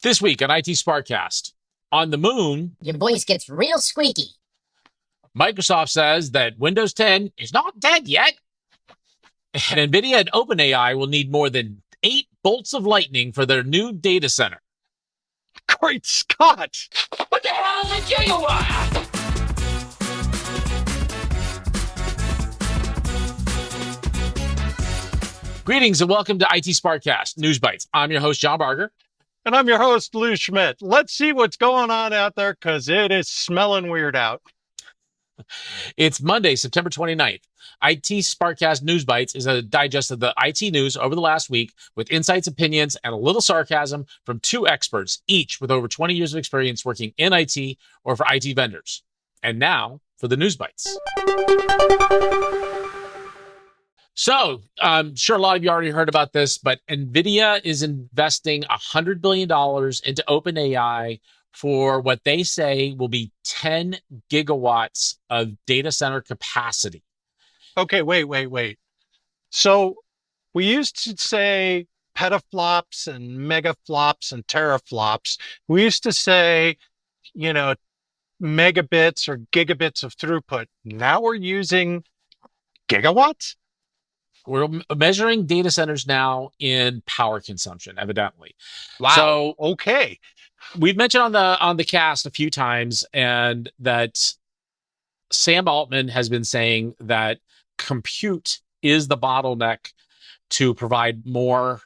This week on IT SPARC Cast, on the moon, your voice gets real squeaky. Microsoft says that Windows 10 is not dead yet. And Nvidia and OpenAI will need more than 8 bolts of lightning for their new data center. Great Scott! What the hell is a gigawatt? Greetings and welcome to IT SPARC Cast, News Bytes. I'm your host, John Barger. And I'm your host, Lou Schmidt. Let's see what's going on out there, because it is smelling weird out. It's Monday, September 29th. IT SPARC Cast News Bytes is a digest of the IT news over the last week with insights, opinions, and a little sarcasm from 2 experts, each with over 20 years of experience working in IT or for IT vendors. And now for the News Bytes. So, I'm sure a lot of you already heard about this, but Nvidia is investing $100 billion into OpenAI for what they say will be 10 gigawatts of data center capacity. Okay, wait. So we used to say petaflops and megaflops and teraflops. We used to say, megabits or gigabits of throughput. Now we're using gigawatts? We're measuring data centers now in power consumption, evidently. Wow. So, okay. We've mentioned on the cast a few times, and that Sam Altman has been saying that compute is the bottleneck to provide more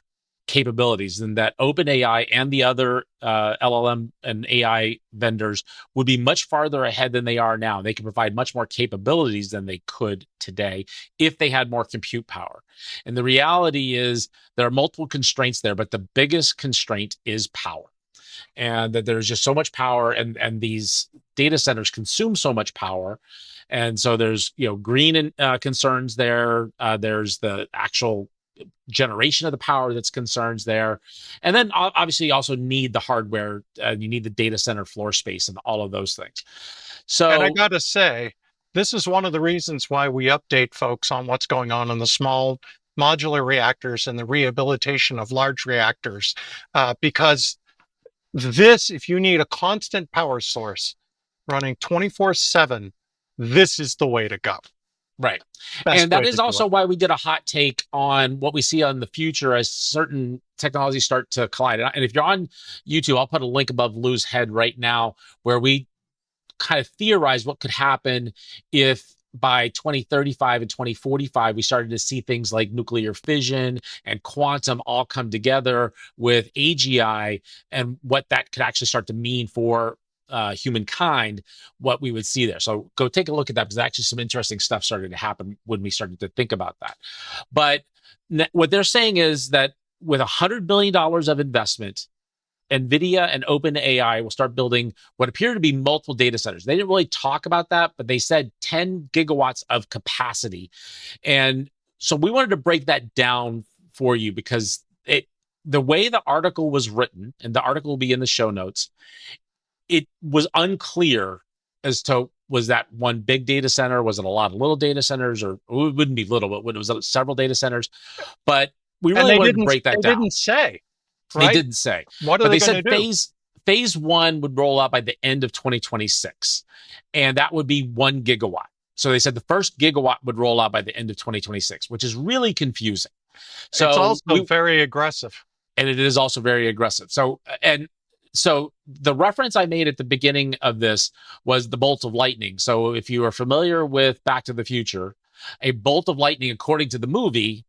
capabilities, and that OpenAI and the other LLM and AI vendors would be much farther ahead than they are now. They can provide much more capabilities than they could today if they had more compute power. And the reality is there are multiple constraints there, but the biggest constraint is power. And that there's just so much power, and these data centers consume so much power. And so there's green concerns there. There's the actual generation of the power that's concerns there. And then obviously you also need the hardware, you need the data center floor space and all of those things. So, and I gotta say, this is one of the reasons why we update folks on what's going on in the small modular reactors and the rehabilitation of large reactors, because this, if you need a constant power source running 24/7, this is the way to go. Right. And that is also why we did a hot take on what we see on the future as certain technologies start to collide. And if you're on YouTube, I'll put a link above Lou's head right now where we kind of theorize what could happen if by 2035 and 2045, we started to see things like nuclear fission and quantum all come together with AGI, and what that could actually start to mean for humankind, what we would see there. So go take a look at that, because actually some interesting stuff started to happen when we started to think about that. But what they're saying is that with $100 billion of investment, Nvidia and OpenAI will start building what appear to be multiple data centers. They didn't really talk about that, but they said 10 gigawatts of capacity. And so we wanted to break that down for you, because the way the article was written, and the article will be in the show notes, it was unclear as to, was that one big data center? Was it a lot of little data centers? Or it wouldn't be little, but it was several data centers. But we really wanted to break that down. They didn't say. Right? They didn't say. What are they said do? phase 1 would roll out by the end of 2026. And that would be 1 gigawatt. So they said the first gigawatt would roll out by the end of 2026, which is really confusing. So it's also very aggressive. And it is also very aggressive. So the reference I made at the beginning of this was the bolt of lightning. So if you are familiar with Back to the Future, a bolt of lightning, according to the movie,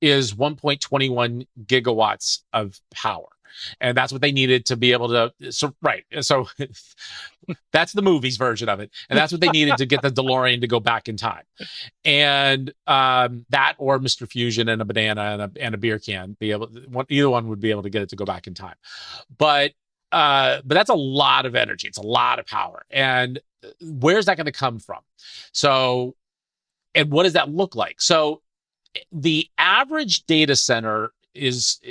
is 1.21 gigawatts of power. And that's what they needed to be able to. So that's the movie's version of it. And that's what they needed to get the DeLorean to go back in time. And that, or Mr. Fusion and a banana and a beer can, either one would be able to get it to go back in time. But that's a lot of energy. It's a lot of power. And where's that going to come from? So, and what does that look like? So the average data center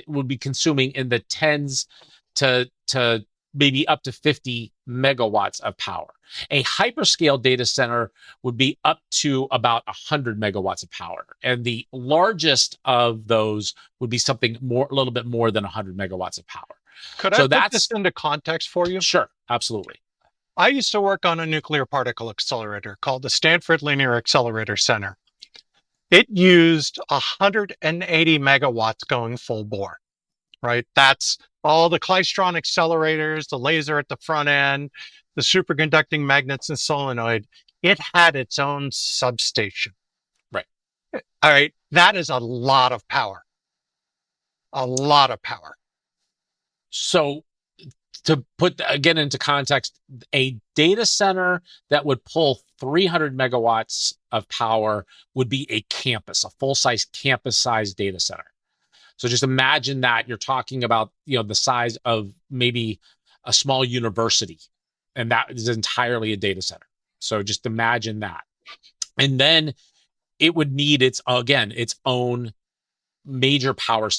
would be consuming in the 10s to maybe up to 50 megawatts of power. A hyperscale data center would be up to about 100 megawatts of power. And the largest of those would be something a little bit more than 100 megawatts of power. Could I So put that's this into context for you? sure, absolutely. I used to work on a nuclear particle accelerator called the Stanford Linear Accelerator Center. It used 180 megawatts going full bore, right? That's all the klystron accelerators, the laser at the front end, the superconducting magnets and solenoid. It had its own substation. Right. All right. That is a lot of power. A lot of power. So to put again into context, a data center that would pull 300 megawatts of power would be a campus, a full-size campus-sized data center. So just imagine that you're talking about, the size of maybe a small university, and that is entirely a data center. So just imagine that. And then it would need its own major power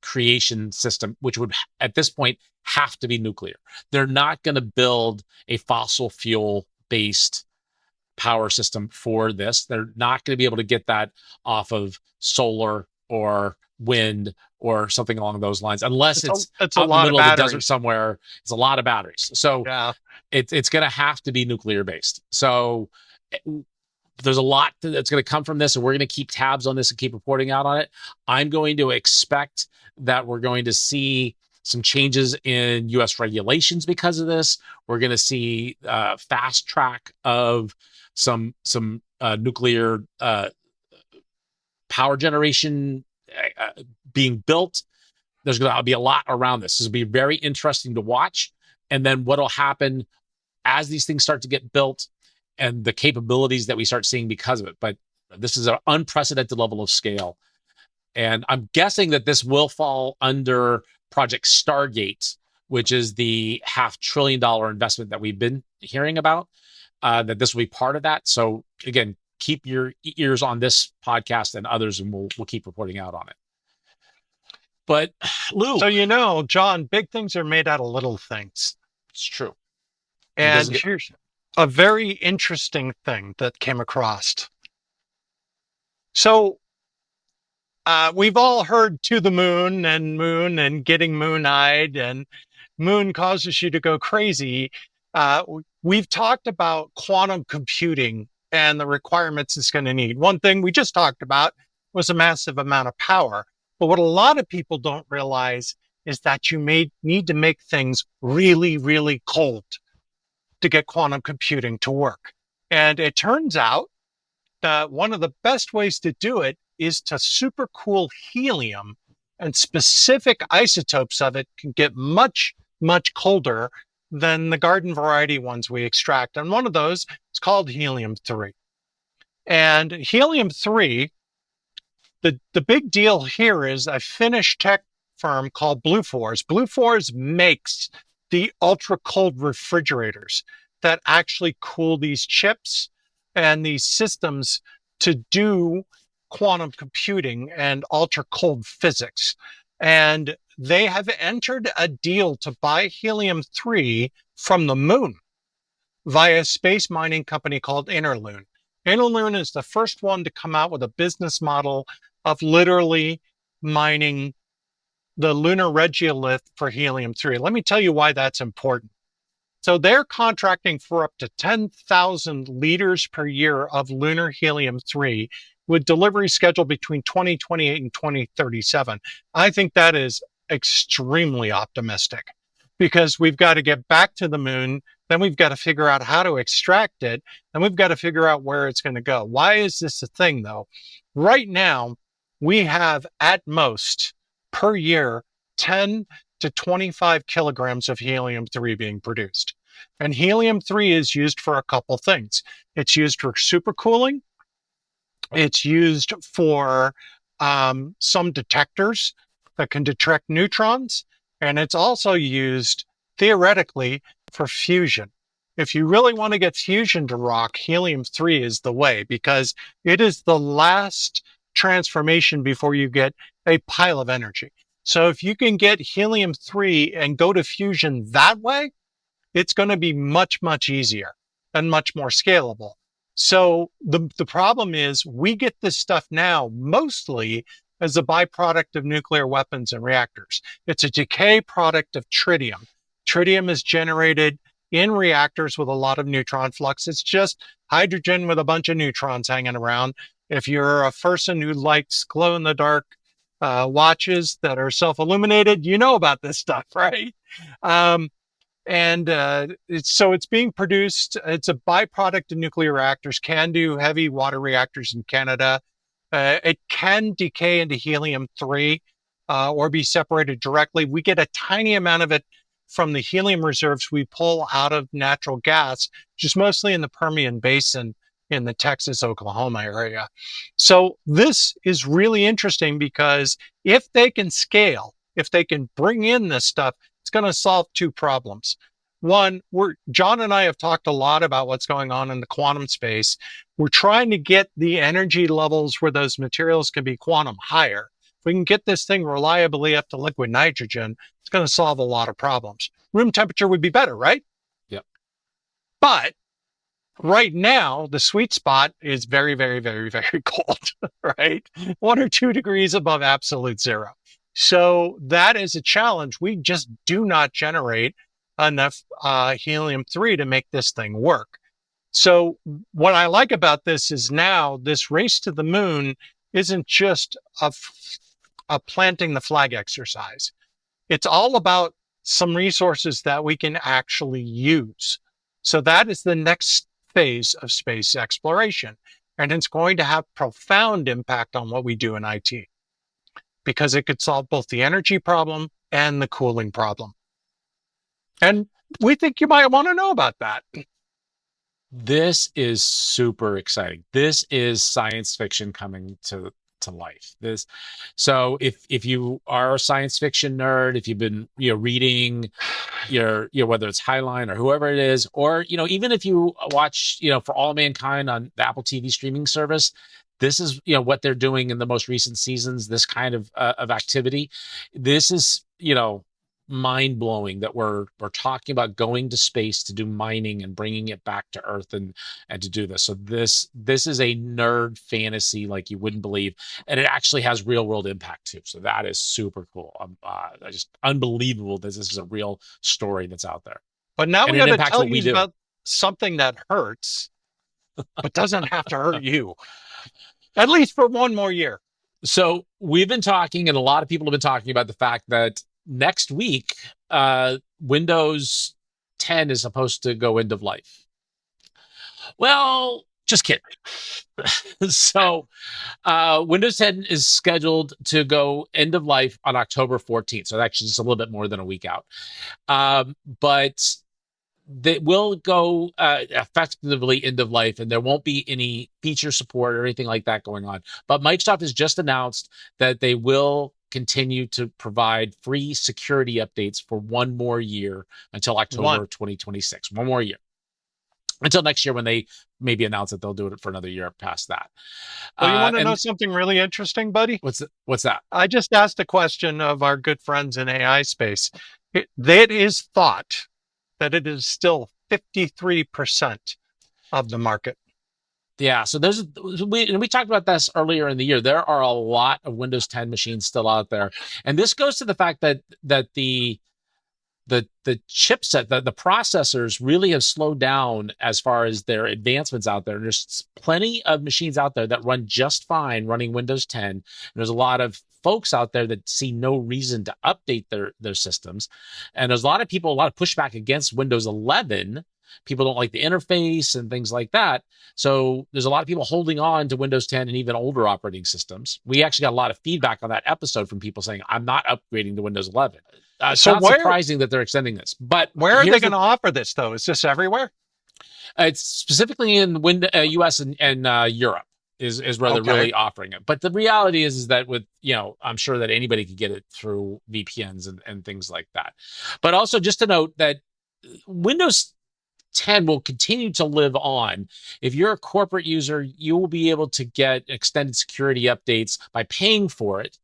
creation system, which would at this point have to be nuclear. They're not going to build a fossil fuel based power system for this. They're not going to be able to get that off of solar or wind or something along those lines, unless it's a out in the lot middle of of the batteries. desert somewhere. It's a lot of batteries. So Yeah. it's going to have to be nuclear based. So there's a lot that's going to come from this, and we're going to keep tabs on this and keep reporting out on it. I'm going to expect that we're going to see some changes in U.S. regulations because of this. We're going to see fast track of some nuclear power generation being built. There's going to be a lot around this. This will be very interesting to watch. And then what will happen as these things start to get built and the capabilities that we start seeing because of it. But this is an unprecedented level of scale. And I'm guessing that this will fall under Project Stargate, which is the $500 billion investment that we've been hearing about, that this will be part of that. So again, keep your ears on this podcast and others, and we'll keep reporting out on it. But Lou. So, John, big things are made out of little things. It's true. And here's a very interesting thing that came across. So we've all heard to the moon and getting moon-eyed, and moon causes you to go crazy. We've talked about quantum computing and the requirements it's going to need. One thing we just talked about was a massive amount of power. But what a lot of people don't realize is that you may need to make things really, really cold to get quantum computing to work. And it turns out that one of the best ways to do it is to supercool helium, and specific isotopes of it can get much, much colder than the garden variety ones we extract. And one of those is called helium-3. And helium-3, the big deal here is a Finnish tech firm called Bluefors. Bluefors makes the ultra cold refrigerators that actually cool these chips and these systems to do quantum computing and ultra cold physics. And they have entered a deal to buy helium-3 from the moon via a space mining company called Interloon. Interloon is the first one to come out with a business model of literally mining the lunar regolith for helium-3. Let me tell you why that's important. So they're contracting for up to 10,000 liters per year of lunar helium-3 with delivery scheduled between 2028 and 2037. I think that is extremely optimistic, because we've got to get back to the moon, then we've got to figure out how to extract it, and we've got to figure out where it's going to go. Why is this a thing, though? Right now, we have at most per year 10 to 25 kilograms of helium-3 being produced. And helium-3 is used for a couple things. It's used for supercooling. It's used for some detectors that can detect neutrons. And it's also used, theoretically, for fusion. If you really want to get fusion to rock, helium-3 is the way, because it is the last transformation before you get a pile of energy. So if you can get helium-3 and go to fusion that way, it's going to be much, much easier and much more scalable. So the problem is we get this stuff now mostly as a byproduct of nuclear weapons and reactors. It's a decay product of tritium. Tritium is generated in reactors with a lot of neutron flux. It's just hydrogen with a bunch of neutrons hanging around. If you're a person who likes glow-in-the-dark watches that are self-illuminated, you know about this stuff, right? So it's being produced. It's a byproduct of nuclear reactors, can do heavy water reactors in Canada. It can decay into helium-3 or be separated directly. We get a tiny amount of it from the helium reserves we pull out of natural gas, just mostly in the Permian Basin in the Texas, Oklahoma area. So this is really interesting because if they can scale, if they can bring in this stuff, it's going to solve two problems. One, John and I have talked a lot about what's going on in the quantum space. We're trying to get the energy levels where those materials can be quantum higher. If we can get this thing reliably up to liquid nitrogen, it's going to solve a lot of problems. Room temperature would be better, right? Yep. But right now, the sweet spot is very, very, very, very cold, right? 1 or 2 degrees above absolute zero. So that is a challenge. We just do not generate enough helium-3 to make this thing work. So what I like about this is now this race to the moon isn't just a planting the flag exercise. It's all about some resources that we can actually use. So that is the next phase of space exploration. And it's going to have profound impact on what we do in IT because it could solve both the energy problem and the cooling problem. And we think you might want to know about that. This is super exciting. This is science fiction coming to life. So if you are a science fiction nerd, if you've been reading whether it's Highline or whoever it is, or even if you watch For All Mankind on the Apple TV streaming service, this is what they're doing in the most recent seasons. This kind of activity, this is mind blowing that we're talking about going to space to do mining and bringing it back to Earth and to do this. So this is a nerd fantasy like you wouldn't believe, and it actually has real world impact too. So that is super cool. Just unbelievable that this is a real story that's out there. But now we got to tell you about something that hurts, but doesn't have to hurt you, at least for 1 more year. So we've been talking, and a lot of people have been talking about the fact that next week, Windows 10 is supposed to go end of life. Well, just kidding. So Windows 10 is scheduled to go end of life on October 14th. So actually just a little bit more than a week out. But they will go effectively end of life, and there won't be any feature support or anything like that going on. But Microsoft has just announced that they will continue to provide free security updates for 1 more year until October 2026. 1 more year. Until next year when they maybe announce that they'll do it for another year past that. Well, you want to know something really interesting, buddy? What's that? I just asked a question of our good friends in AI space. It is thought that it is still 53% of the market. Yeah, so we talked about this earlier in the year. There are a lot of Windows 10 machines still out there, and this goes to the fact that the chipset, the processors really have slowed down as far as their advancements out there. And there's plenty of machines out there that run just fine running Windows 10. And there's a lot of folks out there that see no reason to update their systems. And there's a lot of pushback against Windows 11. People don't like the interface and things like that. So there's a lot of people holding on to Windows 10 and even older operating systems. We actually got a lot of feedback on that episode from people saying, I'm not upgrading to Windows 11. It's not surprising that they're extending this. But where are they going to offer this, though? Is this everywhere? It's specifically in US and Europe is where they're really offering it. But the reality is that with, I'm sure that anybody could get it through VPNs and things like that. But also just to note that Windows 10 will continue to live on. If you're a corporate user, you will be able to get extended security updates by paying for it.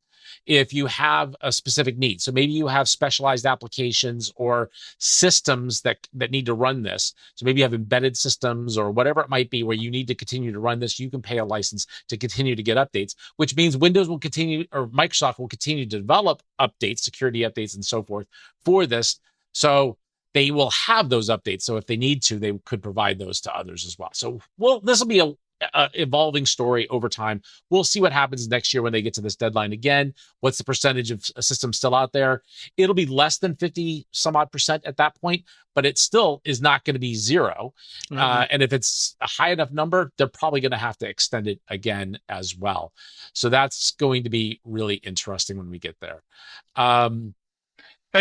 if you have a specific need. So maybe you have specialized applications or systems that need to run this. So maybe you have embedded systems or whatever it might be where you need to continue to run this. You can pay a license to continue to get updates, which means Windows will continue, or Microsoft will continue to develop updates, security updates, and so forth for this. So they will have those updates. So if they need to, they could provide those to others as well. So, well, this will be a evolving story over time. We'll see what happens next year when they get to this deadline again. What's the percentage of systems still out there? It'll be less than 50 some odd percent at that point, but it still is not going to be zero. And if it's a high enough number, they're probably going to have to extend it again as well. So that's going to be really interesting when we get there. And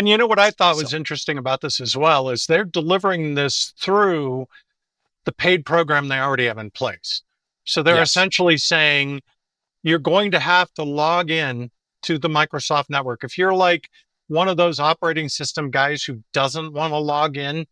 you know what I thought was interesting about this as well is they're delivering this through the paid program they already have in place. So they're essentially saying you're going to have to log in to the Microsoft network. If you're like one of those operating system guys who doesn't want to log in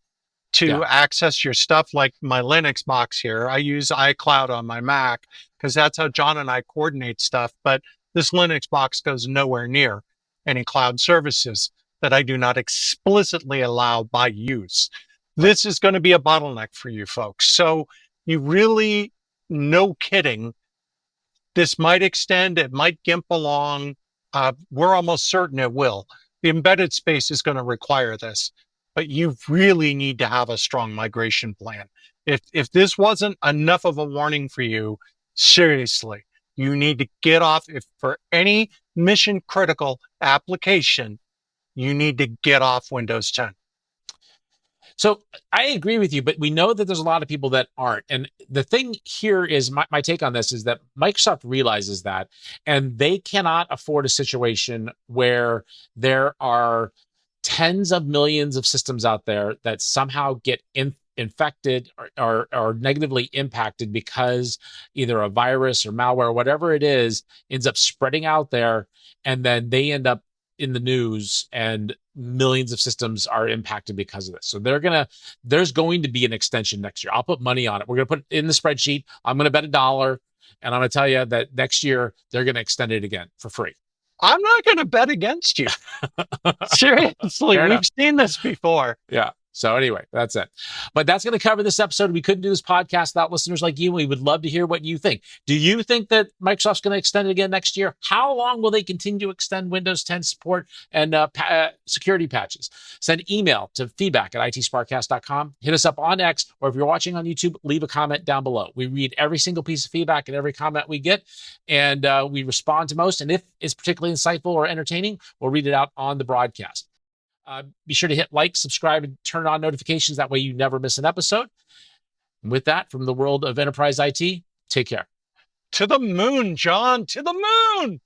to access your stuff, like my Linux box here, I use iCloud on my Mac because that's how John and I coordinate stuff. But this Linux box goes nowhere near any cloud services that I do not explicitly allow by use. This is going to be a bottleneck for you folks. So you really, no kidding, this might extend, it might gimp along. We're almost certain it will. The embedded space is going to require this, but you really need to have a strong migration plan. If this wasn't enough of a warning for you, seriously, you need to get off. If for any mission critical application, you need to get off Windows 10. So I agree with you, but we know that there's a lot of people that aren't. And the thing here is my take on this is that Microsoft realizes that, and they cannot afford a situation where there are tens of millions of systems out there that somehow get infected or negatively impacted because either a virus or malware, whatever it is, ends up spreading out there, and then they end up in the news and millions of systems are impacted because of this. So there's going to be an extension next year. I'll put money on it. We're going to put it in the spreadsheet. I'm going to bet $1, and I'm going to tell you that next year they're going to extend it again for free. I'm not going to bet against you. Seriously, we've seen this before. Yeah. So anyway, that's it. But that's going to cover this episode. We couldn't do this podcast without listeners like you. We would love to hear what you think. Do you think that Microsoft's going to extend it again next year? How long will they continue to extend Windows 10 support and security patches? Send email to feedback@itsparkcast.com. Hit us up on X, or if you're watching on YouTube, leave a comment down below. We read every single piece of feedback and every comment we get, and we respond to most. And if it's particularly insightful or entertaining, we'll read it out on the broadcast. Be sure to hit like, subscribe, and turn on notifications. That way you never miss an episode. And with that, from the world of enterprise IT, take care. To the moon, John, to the moon.